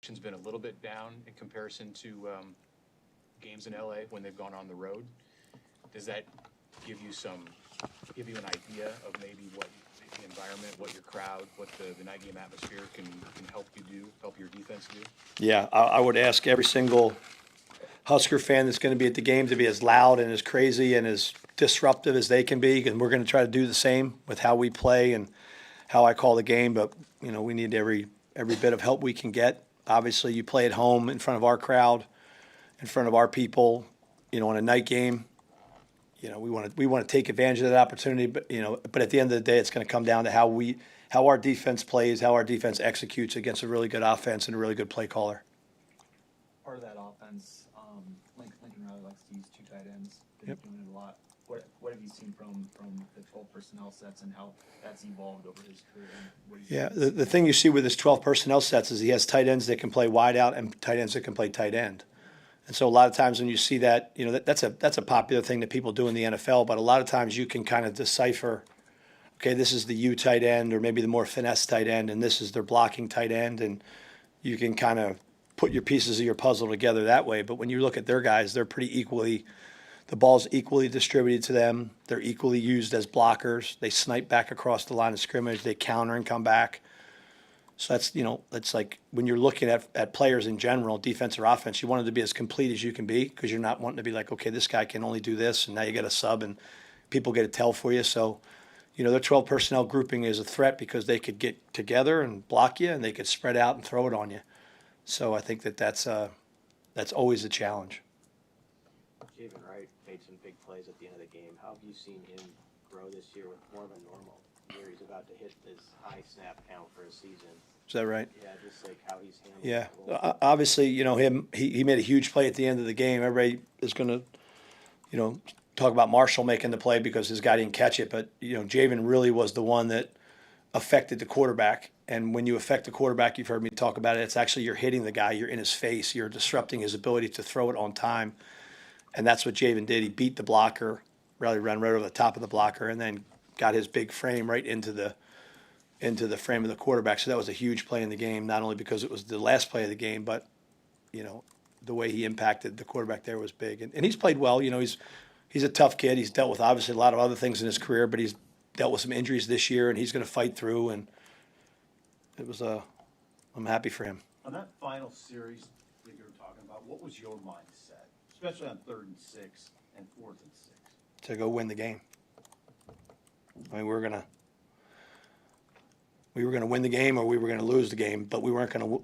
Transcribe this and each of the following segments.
production's been a little bit down in comparison to games in LA when they've gone on the road. Does that give you an idea of maybe what the environment, what your crowd, what the night game atmosphere can help your defense do? Yeah, I would ask every single Husker fan that's going to be at the game to be as loud and as crazy and as disruptive as they can be, and we're going to try to do the same with how we play and how I call the game. But we need every bit of help we can get. Obviously, you play at home in front of our crowd, in front of our people. In a night game, we want to take advantage of that opportunity. But at the end of the day, it's going to come down to how our defense plays, how our defense executes against a really good offense and a really good play caller. Part of that offense, Lincoln Riley likes to use two tight ends. Been Yep. doing it a lot. What have you seen from the 12 personnel sets and how that's evolved over his career? Yeah, the thing you see with his 12 personnel sets is he has tight ends that can play wide out and tight ends that can play tight end. And so a lot of times when you see that, that's a popular thing that people do in the NFL, but a lot of times you can kind of decipher, okay, this is the U tight end or maybe the more finesse tight end, and this is their blocking tight end, and you can kind of put your pieces of your puzzle together that way. But when you look at their guys, they're pretty equally, the ball's equally distributed to them. They're equally used as blockers. They snipe back across the line of scrimmage. They counter and come back. So that's like when you're looking at players in general, defense or offense, you want them to be as complete as you can be because you're not wanting to be like, okay, this guy can only do this, and now you get a sub and people get a tell for you. So, their 12 personnel grouping is a threat because they could get together and block you, and they could spread out and throw it on you. So I think that's always a challenge. Javen Wright made some big plays at the end of the game. How have you seen him grow this year with more of a normal, where he's about to hit this high snap count for a season? Is that right? Yeah, just like how he's handling Yeah. the role. Obviously, he made a huge play at the end of the game. Everybody is going to, talk about Marshall making the play because his guy didn't catch it. But, Javen really was the one that affected the quarterback. And when you affect the quarterback, you've heard me talk about it, it's actually you're hitting the guy, you're in his face, you're disrupting his ability to throw it on time. And that's what Javen did. He beat the blocker, really ran right over the top of the blocker, and then got his big frame right into the frame of the quarterback. So that was a huge play in the game, not only because it was the last play of the game, but, the way he impacted the quarterback there was big. And he's played well. He's a tough kid. He's dealt with obviously a lot of other things in his career, but he's dealt with some injuries this year, and he's going to fight through. And I'm happy for him. On that final series that you were talking about, what was your mindset, especially on 3rd and 6 and 4th and 6? To go win the game. I mean, we were gonna win the game or we were gonna lose the game, but we weren't gonna.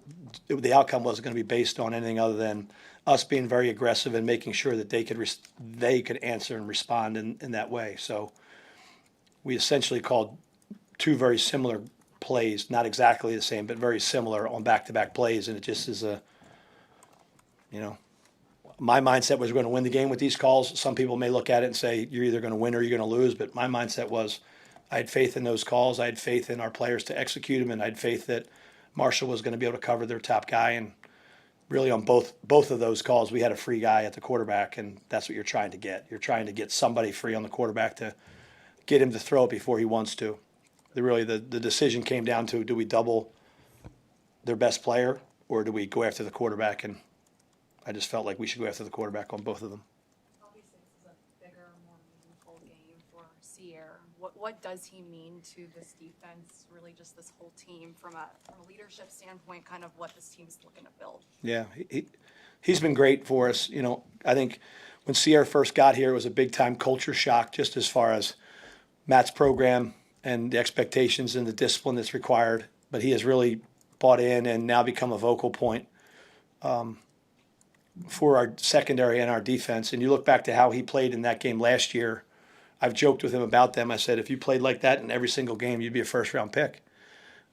The outcome wasn't gonna be based on anything other than us being very aggressive and making sure that they could answer and respond in that way. So we essentially called two very similar plays, not exactly the same, but very similar on back-to-back plays, and it just is my mindset was we're going to win the game with these calls. Some people may look at it and say you're either going to win or you're going to lose, but my mindset was I had faith in those calls. I had faith in our players to execute them, and I had faith that Marshall was going to be able to cover their top guy. And really on both of those calls, we had a free guy at the quarterback, and that's what you're trying to get. You're trying to get somebody free on the quarterback to get him to throw it before he wants to. The decision came down to, do we double their best player or do we go after the quarterback? And I just felt like we should go after the quarterback on both of them. Obviously, this is a bigger, more meaningful game for Sierra. What does he mean to this defense, really just this whole team from a leadership standpoint, kind of what this team's looking to build? Yeah, he's been great for us. I think when Sierra first got here, it was a big-time culture shock just as far as Matt's program and the expectations and the discipline that's required. But he has really bought in and now become a vocal point for our secondary and our defense. And you look back to how he played in that game last year. I've joked with him about them. I said, if you played like that in every single game, you'd be a first-round pick.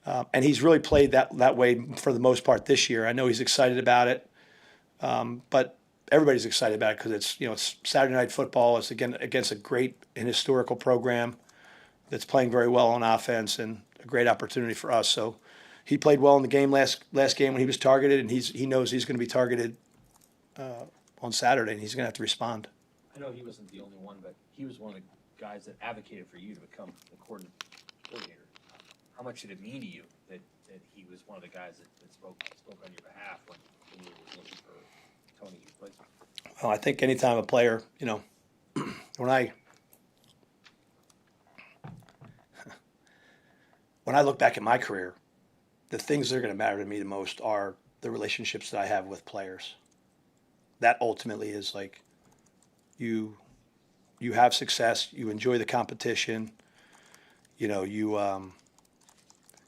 And he's really played that way for the most part this year. I know he's excited about it, but everybody's excited about it because it's Saturday Night Football. It's against a great and historical program that's playing very well on offense and a great opportunity for us. So he played well in the game last game when he was targeted, and he knows he's going to be targeted on Saturday, and he's going to have to respond. I know he wasn't the only one, but he was one of the guys that advocated for you to become the coordinator. How much did it mean to you that he was one of the guys that spoke on your behalf Well, I think anytime a player, when I look back at my career, the things that are going to matter to me the most are the relationships that I have with players. That ultimately is like you have success, you enjoy the competition, you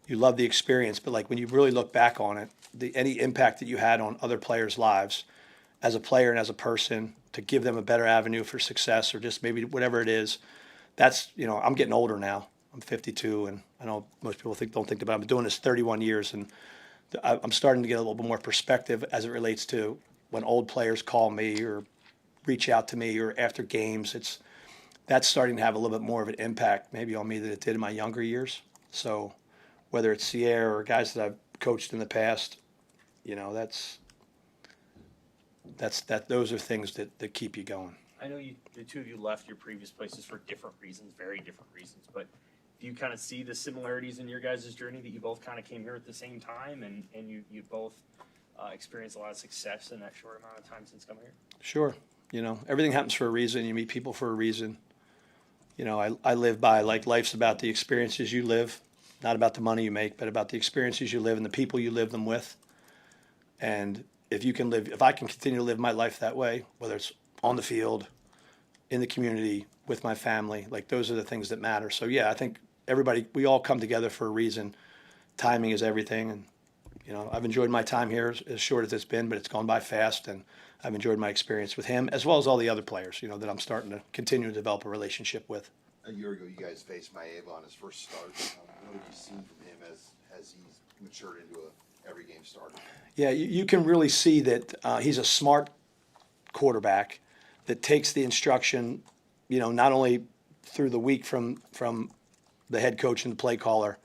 love the experience, but like when you really look back on it, any impact that you had on other players' lives as a player and as a person to give them a better avenue for success or just maybe whatever it is, that's, I'm getting older now. I'm 52, and I know most people don't think about it. I've been doing this 31 years, and I'm starting to get a little bit more perspective as it relates to when old players call me or reach out to me or after games. That's starting to have a little bit more of an impact maybe on me than it did in my younger years. So whether it's Sierra or guys that I've coached in the past, those are things that keep you going. I know the two of you left your previous places for different reasons, very different reasons, but do you kind of see the similarities in your guys' journey that you both kind of came here at the same time and you both experienced a lot of success in that short amount of time since coming here? Sure. Everything happens for a reason. You meet people for a reason. I live by like life's about the experiences you live, not about the money you make, but about the experiences you live and the people you live them with. And if I can continue to live my life that way, whether it's on the field, in the community, with my family, like those are the things that matter. So yeah, I think we all come together for a reason. Timing is everything. And, I've enjoyed my time here as short as it's been, but it's gone by fast. And I've enjoyed my experience with him as well as all the other players, that I'm starting to continue to develop a relationship with. A year ago, you guys faced Maeva on his first start. What have you seen from him as he's matured into a every game starter? Yeah, you can really see that he's a smart quarterback that takes the instruction, not only through the week from the head coach and the play caller,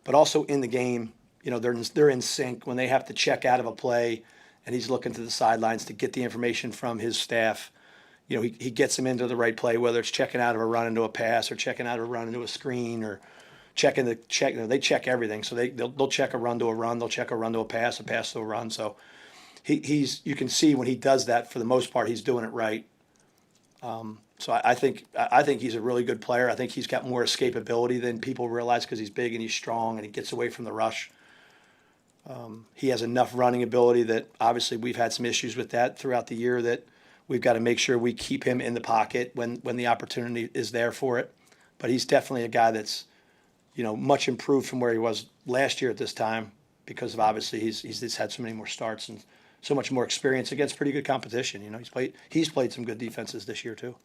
but also in the game. They're in sync when they have to check out of a play, and he's looking to the sidelines to get the information from his staff. He gets them into the right play, whether it's checking out of a run into a pass or checking out of a run into a screen or they check everything. So they'll check a run to a run, they'll check a run to a pass to a run. So you can see when he does that, for the most part, he's doing it right. So I think he's a really good player. I think he's got more escapability than people realize because he's big and he's strong and he gets away from the rush. He has enough running ability that obviously we've had some issues with that throughout the year that we've got to make sure we keep him in the pocket when the opportunity is there for it. But he's definitely a guy that's, much improved from where he was last year at this time because of obviously he's just had so many more starts and so much more experience against pretty good competition. He's played some good defenses this year too.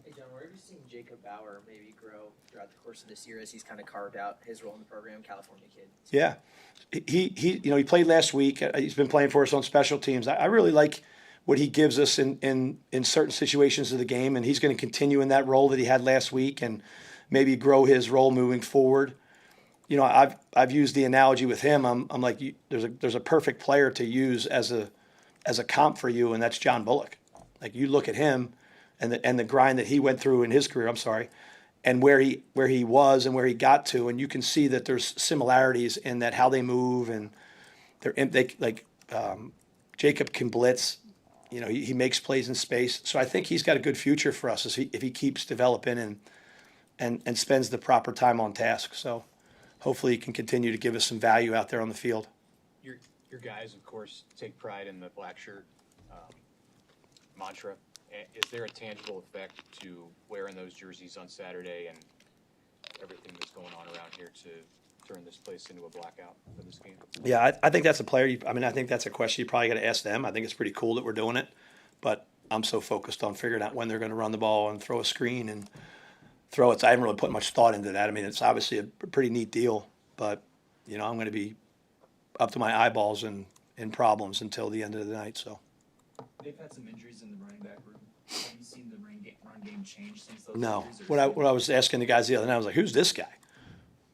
Hey John, where have you seen Jacob Bauer maybe grow throughout the course of this year as he's kind of carved out his role in the program, California kid? Yeah, he played last week. He's been playing for us on special teams. I really like what he gives us in certain situations of the game, and he's going to continue in that role that he had last week and maybe grow his role moving forward. I've used the analogy with him. I'm like, there's a perfect player to use as a comp for you, and that's John Bullock. Like you look at him and the grind that he went through in his career. And where he was and where he got to, and you can see that there's similarities in that how they move and Jacob can blitz. He makes plays in space. So I think he's got a good future for us if he keeps developing and spends the proper time on task. So hopefully he can continue to give us some value out there on the field. Your guys, of course, take pride in the black shirt mantra. Is there a tangible effect to wearing those jerseys on Saturday and everything that's going on around here to turn this place into a blackout for this game? Yeah, I think that's a player. I think that's a question you probably got to ask them. I think it's pretty cool that we're doing it, but I'm so focused on figuring out when they're going to run the ball and throw a screen and throw it. So I haven't really put much thought into that. It's obviously a pretty neat deal, but I'm going to be up to my eyeballs in problems until the end of the night. So They've had some injuries in the running back room. Have you seen the run game change since those no. injuries? Or What I was asking the guys the other night, I was like, who's this guy?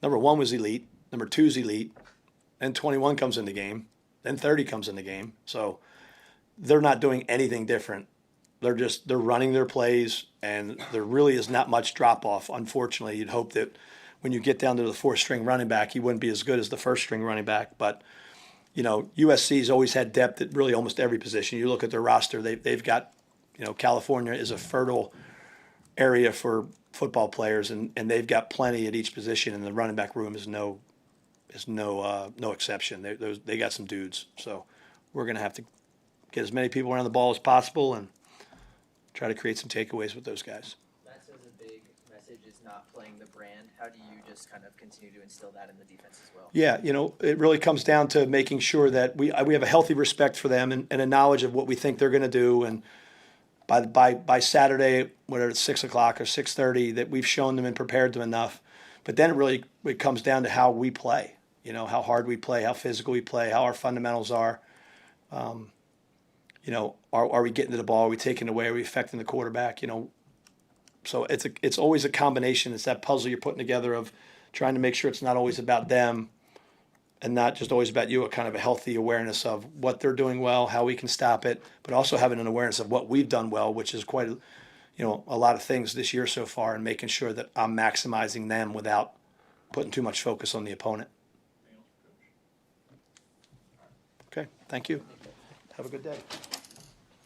Number 1 was elite. Number 2 is elite. Then 21 comes in the game. Then 30 comes in the game. So they're not doing anything different. They're running their plays, and there really is not much drop off. Unfortunately, you'd hope that when you get down to the 4th-string running back, he wouldn't be as good as the 1st-string running back. But USC's always had depth at really almost every position. You look at their roster; they've got You know, California is a fertile area for football players, and they've got plenty at each position, and the running back room is no exception. They got some dudes, so we're going to have to get as many people around the ball as possible and try to create some takeaways with those guys. Matt says a big message is not playing the brand. How do you just kind of continue to instill that in the defense as well? Yeah, you know, it really comes down to making sure that we have a healthy respect for them and a knowledge of what we think they're going to do. And by Saturday, whether it's 6 o'clock or 6:30, that we've shown them and prepared them enough. But then it comes down to how we play. You know, how hard we play, how physical we play, how our fundamentals are. You know, are we getting to the ball? Are we taking it away? Are we affecting the quarterback? You know, so it's always a combination. It's that puzzle you're putting together of trying to make sure it's not always about them and not just always about you, a kind of a healthy awareness of what they're doing well, how we can stop it, but also having an awareness of what we've done well, which is quite, a lot of things this year so far, and making sure that I'm maximizing them without putting too much focus on the opponent. Okay, thank you. Have a good day.